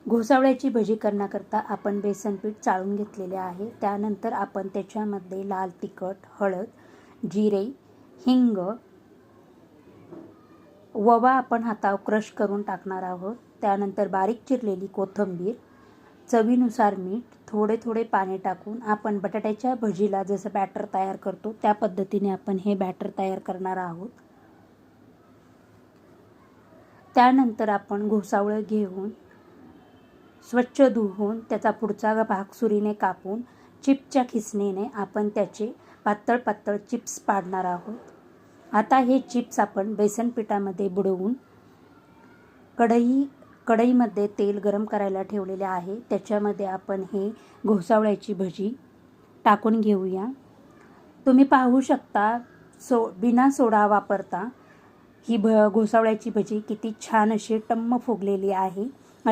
घोसावळ्याची भजी करण्याकरता आपण बेसन पीठ चाळून घेतलेले आहे। त्यानंतर आपण त्याच्यामध्ये लाल तिखट, हळद, जिरे, हिंग, ओवा आपण हातावर क्रश करून टाकणार आहोत। त्यानंतर बारीक चिरलेली कोथिंबीर, चवीनुसार मीठ, थोडे थोडे पाणी टाकून आपण बटाट्याच्या भजीला जसं बॅटर तयार करतो त्या पद्धतीने आपण हे बॅटर तयार करणार आहोत। त्यानंतर आपण घोसावळं घेऊन स्वच्छ धुवून त्याचा पुढचा भाग सुरीने कापून चिप्सच्या खिसणीने आपण त्याचे पातळ पातळ चिप्स पाडणार आहोत। आता हे चिप्स आपण बेसन पिठामध्ये बुडवून कढईमध्ये तेल गरम करायला ठेवलेले आहे। त्याच्यामध्ये आपण हे घोसावळ्याची भजी टाकून घेऊया। तुम्ही पाहू शकता बिना सोडा वापरता ही घोसावळ्याची भजी किती छान अशी टम्म फुगलेली आहे।